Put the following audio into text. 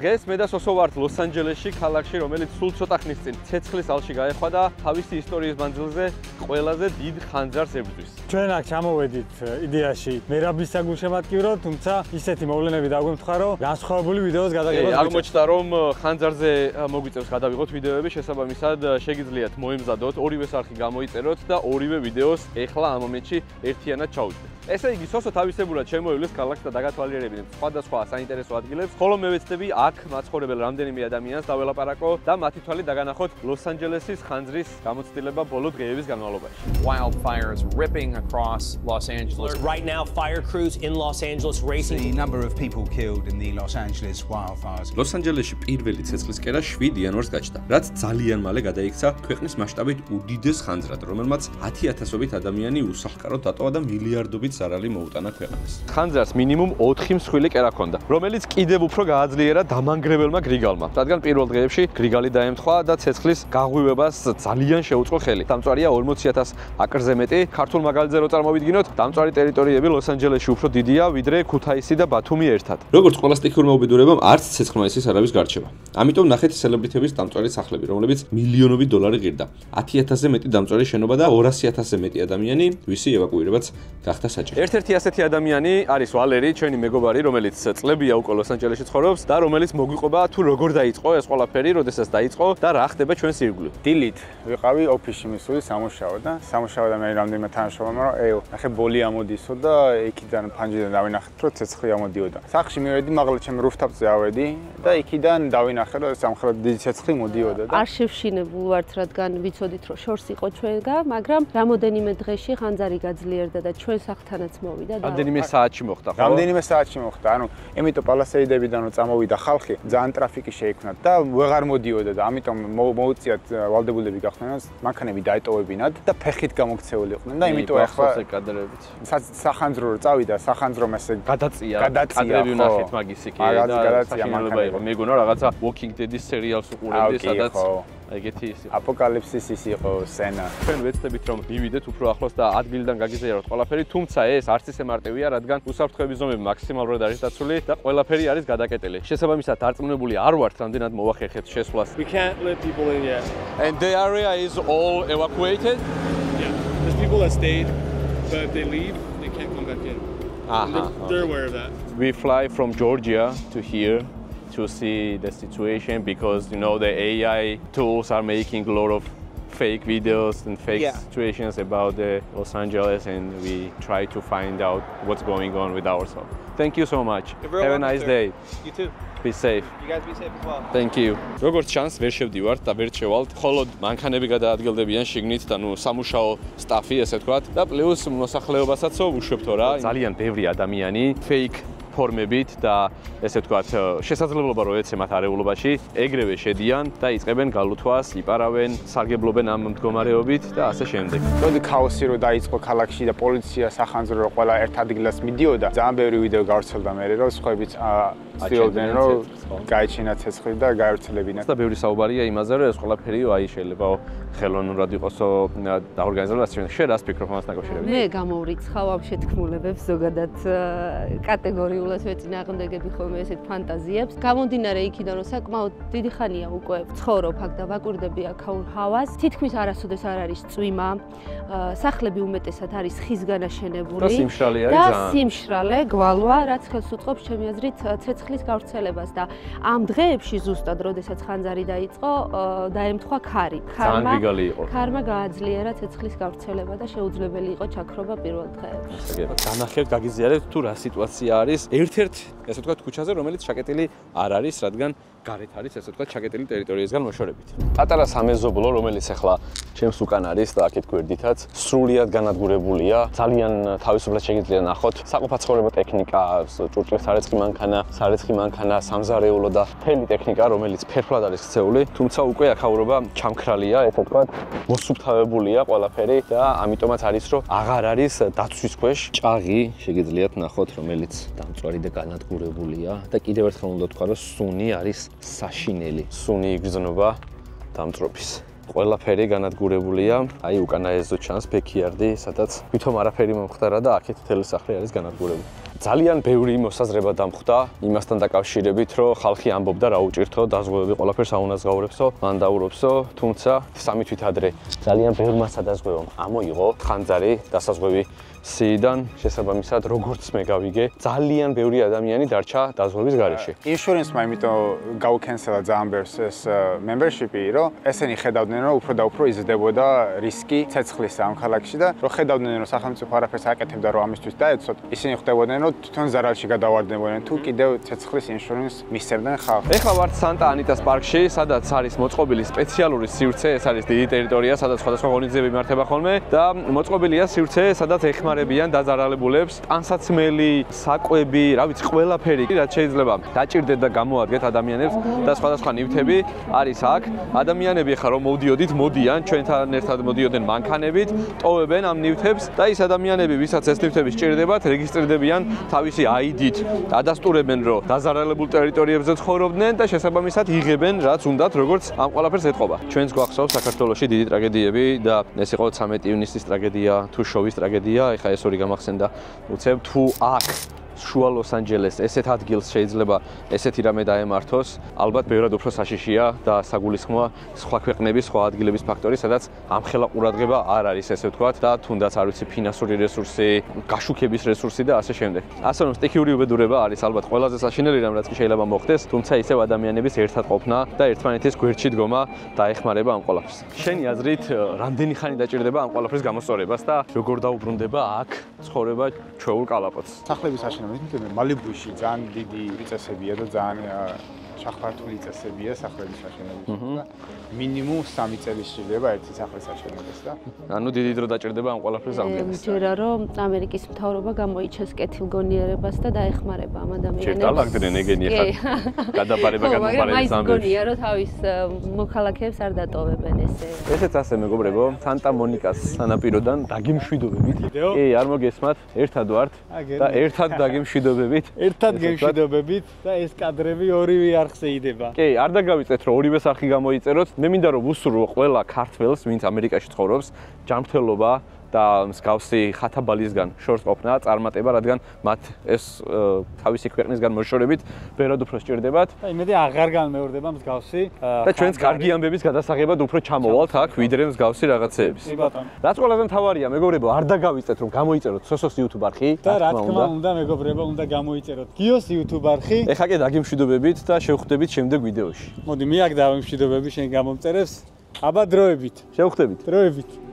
დღეს მე და სოსო ვართ ლოს-ანჯელესში, ქალაქში, რომელიც სულ ცოტა ხნის წინ ცეცხლის ალში გაეხვა და თავისი ისტორიის მანძილზე ყველაზე დიდ ხანძარს ებრძვის. ჩვენ აქ ჩამოვედით იდეაში მერაბის საგულშემატკივრო, თუმცა ისეთი მოვლენები დაგვემთხვა, რომ განსხვავებული ვიდეოს გადაღებას აღმოჩნდა, რომ ხანძარზე მოგვიწევს გადავიღოთ ვიდეოები, შესაბამისად შეგიძლიათ მოემზადოთ, ორივე სახი გამოიწეროთ და ორივე ვიდეოს ეხლა ამ მომენტში ერთიანად ჩაუჯდეთ. ესე იგი, სოსო თავისებურად შემოივლის ქალაქს და დაგათვალიერებინებს სხვადასხვა საინტერესო ადგილებს, ხოლო მე ვეცდები აქ მაცხოვრებელ რამდენიმე ადამიანს დაველაპარაკო და მათი თვალით დაგანახოთ ლოს-ანჯელესის ხანძრის გამოცდილება ბოლო დღეების განმავლობაში. Wildfires ripping across Los Angeles. Right now, fire crews in Los Angeles racing. The number of people killed in the Los Angeles wildfires. ლოს-ანჯელესში პირველი ცეცხლის კერა 7 იანვარს გაჩნდა, რაც ძალიან მალე გადაიქცა ქვეყნის მასშტაბით უდიდეს ხანძრად, რომელმაც 10,000-ობით ადამიანი უსახლკაროდ დატოვა და მილიარდობით ზარალი მოუტანა ქვეყანას. ხანძარს მინიმუმ 4 მსხვილი კერა ჰქონდა, რომელიც კიდევ უფრო გააძლიერა დამანგრებელმა გრიგალმა, რადგან პირველ დღეებში გრიგალი დაემთხვა და ცეცხლის გაღვივებას ძალიან შეუწყო ხელი. დამწვარია 40,000 აკრზე მეტი. ქართულ მაგალითზე რო წარმოვიდგინოთ, დამწვარი ტერიტორიები ლოს-ანჯელესში უფრო დიდია, ვიდრე ქუთაისი და ბათუმი ერთად. როგორც ყველა სტიქიურმა უბედურებამ, არც ცეცხლმაისის არავის გარჩევა. ამიტომ ნახეთ სელებრიტების დამწვარი სახლები, რომლებიც მილიონობით დოლარი ღირდა. 10,000-ზე მეტი დამწვარი შენობა და 200,000-ზე მეტი ადამიანი, ვისი ევაკუირებაც გახდა საჭირო. ერთ-ერთი ასეთი ადამიანი არის ვალერი, ჩვენი მეგობარი, რომელიც წლებია უკვე ლოს-ანჯელესში ცხოვრობს და რომელიც მოგვიყვება თუ როგორ დაიწყო ეს ყველაფერი, როდესაც დაიწყო და რა ხდება ჩვენს ირგვლივ. დილით ვიყავი ოფისში მისული სამუშაო და სამუშაოდან მე რამდენიმე თანამშრომელმა რომ ეო, ნახე ბოლი ამოდისო და იქიდან ფანჯიდან დავინახეთ რომ ცეცხლი ამოდიოდა. სახლში მივედი, მაღლა ჩემ რუფთაპზე ავედი და იქიდან დავინახე რომ სამხრეთ დიდი ცეცხლი მოდიოდა და არ შევშინებულ ვართ, რადგან ვიცოდით რომ შორს იყო ჩვენგან, მაგრამ რამოდენიმე დღეში ხანძარი გაძლიერდა და ჩვენ სახლთანაც მოვიდა და რამდენიმე საათში მოხდა, ხო? რამდენიმე საათში მოხდა. ანუ იმიტომ პალასეიდებიდან რომ წამოვიდა ხალხი, ძალიან ტრაფიკი შეიქმნა და ვეღარ მოდიოდა და ამიტომ მოუწიათ ვალდებულები გახდნენ, მანქანები დაეტოვებინათ და ფეხით გამოქცეული იყვნენ და იმიტომ ახლა კადრებით. სახანძრო რო წავიდა, სახანძრომ ესე გადაწია. კადრები ვნახეთ მაგის იქ და გადაწია მანქანება. მეგონა რაღაცა Walking Dead-ის სერიალს უყურებდი, სადაც ეგეთი ის იყო. აპოკალიფსის ის იყო სცენა. ჩვენ ვეცდებით რომ მივიდეთ უფრო ახლოს და ადგილიდან გაგიზიაროთ ყველაფერი, თუმცა ეს არც ისე მარტივია, რადგან უსაფრთხოების ზომები მაქსიმალურად არის დაცული და ყველაფერი არის გადაკეტილი. შესაბამისად, დარწმუნებული არ ვართ, რამდენად მოვახერხეთ შესვლას. We can't let people in yet. And the area is all evacuated? Yeah. There's people that stayed, but if they leave, they can't come back in. They're aware of that. We fly from Georgia to here to see the situation because you know the AI tools are making a lot of fake videos and fake situations about the Los Angeles, and we try to find out what's going on with ourselves. Thank you so much. Have a nice day. You too. Be safe. You guys be safe as well. Thank you. როგორც ჩანს, ვერ შევდივართ და ვერ ჩევალთ, ხოლო მანქანები გადაადგილდებიან შიგნით და ნუ სამუშაო სტაფი, ესე ვთქვათ, და პლუს მოსახლეობასაც ვუშვებთო რა. ძალიან ბევრი ადამიანი fake ფორმებით და ესე ვთქვათ, შესაძლებლობა რომ ეცემათ არეულობაში, ეგრევე შედიან და იწყებენ გალუთვას, იპარავენ, სარგებლობენ ამ მდგომარეობით და ასე შემდეგ. თორე ქაოსი რო დაიწყო ქალაქში და პოლიცია სახანძრო რო ყველა ერთ ადგილას მიდიოდა, ძალიან ბევრი ვიდეო გავრცელდა მე რომ სხვაებიც ცდილობდნენ რომ გაიჩინათ ცეცხლი და გაევრცელებინათ. და ბევრი საუბარია იმაზე, რომ ეს ყველაფერი აი შეიძლება ხელოვნურად იყოსო დაორგანიზებული, ასე შენ რას ფიქრობ ამას დაკავშირებით? მე გამოვრიცხავ ამ შეთქმულებებს ზოგადად კატეგორიულად ვეწინააღმდეგები ხოლმე ესეთ ფანტაზიებს. გამომდინარე იქიდან, რომ საკმაოდ დიდი ხანია უკვე ვცხოვრობ აქ და ვაკვირდები აქ ჰავას. თითქმის არასოდეს არ არის წვიმა. სახლები უმეტესად არის ხისგან აშენებული. და სიმშრალე არის და ძალიან. სიმშრალე გვალვა, რაც ხელს უწყობს ჩემი აზრით ცეცხლის გავრცელებას და ამ დღეებში ზუსტად, როდესაც ხანძარი დაიწყო, დაემთხვა ქარი. ქარმა გააძლიერა ცეცხლის გავრცელება და შეუძლებელი იყო ჩაქრობა პირველ დღეებში. განახევთ, გაგიზიარებთ თუ რა სიტუაცია არის ერთ-ერთ, ესე ვთქვათ, ქუჩაზე, რომელიც ჩაკეტილი არ არის, რადგან გარეთ არის, ესე ვთქვათ, ჩაკეტილი ტერიტორიისგან მოშორებით. პატარა სამეზობლო, რომელიც ახლა ჩემს უკან არის და აქეთ გვერდითაც, სრულიად განადგურებულია. ძალიან თავისუფლად შეგიძლია ნახოთ საყოფაცხოვრებო ტექნიკა, ჭურჭლის სარეცხი მანქანა, სამზარეულო და მთელი ტექნიკა, რომელიც ფერფლად არის ქცეული, თუმცა უკვე აქაურობა ჩამქრალია, ესე ვთქვათ, მოსუფთავებულია ყველაფერი და ამიტომაც არის, რომ აღარ არის დაცვის ქვეშ ჭაღი, შეგიძლიათ ნახოთ, რომელიც დამწვარი და განადგურებულია და კიდევ ერთხელ უნდა ვთქვა, რომ სუნი არის საშინელი. სუნი იგრძნობა დამწრობის. ყველაფერი განადგურებულია, აი უკანა ეზო ჩანს ბექიარდი, სადაც თვითონ არაფერი მომხდარა და აქეთ მთელი სახლი არის განადგურებული. ძალიან ბევრი მოსაზრება დამხვდა იმასთან დაკავშირებით, რომ ხალხი ამბობდა რა უჭირთო დაზღვევები ყველაფერს აუნაზღაურებსო, მან დაურობსო, თუმცა 3 თვით ადრე ძალიან ბევრმა სადაზღვევომ ამოიღო ხანძარი დასაზღვევი სიიდან, შესაბამისად, როგორც მე გავიგე, ძალიან ბევრი ადამიანი დარჩა დაზღვევის გარეშე. Insurance-მა იმიტომ გაუქენსელა ძალიან ბევრს ეს membership-ი, რომ ესენი ხედავდნენ, რომ უფრო და უფრო იზრდებოდა რისკი ცეცხლისა ამ ქალაქში და რომ ხედავდნენ, რომ სახელმწიფო არაფერს აკეთებდა, რომ ამისთვის დაეცოთ, ისინი ხვდებოდნენ, რომ თვითონ ზარალში გადავარდებოდნენ, თუ კიდევ ცეცხლის insurance მისცემდნენ ხალხს. ეხლა ვართ სანტა-ანიტას პარკში, სადაც არის მოწყობილი სპეციალური სივრცე, ეს არის დიდი ტერიტორია, სადაც სხვადასხვა ღონისძიებები იმართება ხოლმე და მოწყობილია სივრცე, სადაც ეხმარებიან დაზარალებულებს, ტანსაცმელი, საკვები, რა ვიცი, ყველაფერი, რაც შეიძლება დაჭირდეთ და გამოადგეთ ადამიანებს და სხვადასხვა ნივთები არის აქ. ადამიანები ახლა რომ მოდიოდით, მოდიან, ჩვენთან ერთად მოდიოდნენ მანქანებით, ტოვებენ ამ ნივთებს და ის ადამიანები, ვისაც ეს ნივთები სჭირდებათ, რეგისტრირდებიან თავისი ID-ით, ადასტურებენ, რომ დაზარალებულ ტერიტორიებზე ცხოვრობდნენ და შესაბამისად იღებენ, რაც უნდათ, როგორც ამ ყველაფერს ეთყობა. ჩვენს გვახსოვს საქართველოში დიდი ტრაგედიები და ეს იყო 13 ივნისის ტრაგედია, თუ შოვის ტრაგედია, ეხლა ეს ორი გამახსენდა. უცებ თუ აქ შუა ლოს-ანჯელეს ესეთ ადგილს შეიძლება ესეთი რამე დაემართოს, ალბათ ბევრად უფრო საშიშია და საგულისხმოა სხვა ქვეყნების, სხვა ადგილების ფაქტორი, სადაც ამხელა ყურადღება არ არის, ესე ვთქვათ, და თუნდაც არ ვიცი, ფინანსური რესურსი, გაშუქების რესურსი და ასე შემდეგ. ასე რომ სტიქიური უბედურება არის ალბათ ყველაზე საშინელი რამ, რაც კი შეიძლება მოხდეს, თუმცა ისევ ადამიანების ერთად ყოფნა და ერთმანეთის გვერდში დგომა დაეხმარება ამ ყველაფერს. შენი აზრით, რამდენი ხანი დაჭირდება ამ ყველაფრის გამოსწორებას და როგორ დაუბრუნდება აქ ცხოვრება ჩვეულ კალაპოტს? სახლების აშენება მალიბუში ძალიან დიდი წესებია და ძალიან ჩახფართული წესებია სახლების აშენებისთვის და მინიმუმ 3 წელი სჭირდება ერთი სახლის აშენებას და ანუ დიდი დრო დაჭირდება ამ ყველაფერს აღდგენას. ჯერა რომ ამერიკის მთავრობა გამოიჩეს კეთილგონიერებას და დაეხმარება ამ ადამიანებს. შეგდალაგდნენ ეგენი ახლა გადაბარება გამომარების ამბები. გონია რომ თავის მოქალაქეებს არ დატოვებენ ესე. ესეც ასე მეგობრებო, სანტა-მონიკას სანაპიროდან დაგიმშვიდობებით. კი, არ მოგესმათ, ერთად ვართ და ერთად დაგიმშვიდობებით. ერთად გემშვიდობებით და ეს კადრები ორივე არხზე იდება. კი, არ დაგავიწეთ რომ ორივე სახი გამოიწეროთ. მე მინდა რომ ვუსურვო ყველა ქართველს, ვინც ამერიკაში ცხოვრობს, ჯანმრთელობა და მსგავსი ხათაბალისგან შორს ყოფნა, წარმატება, რადგან მათ ეს თავისი ქვეყნისგან მოშორებით ბევრად უფრო სჭირდებათ. და იმედი აღარ განმეორდება მსგავსი და ჩვენს კარგი ამბების გადასაღებად უფრო ჩამოვალთ აქ, ვიდრე მსგავსი რაღაცეების. კი ბატონო. რაც ყველაზე მთავარია, მეგობრებო, არ დაგავიწეთ რომ გამოიწეროთ სოსოს YouTube არხი. და რა თქმა უნდა, მეგობრებო, უნდა გამოიწეროთ გიოს YouTube არხი. ეხლა კი დაგიმშვიდობებით და შევხვდებით შემდეგ ვიდეოში. მოდი, მე აქ დავიმშვიდობები შენ გამომწერებს. აბა დროებით. შევხვდებით. დროებით.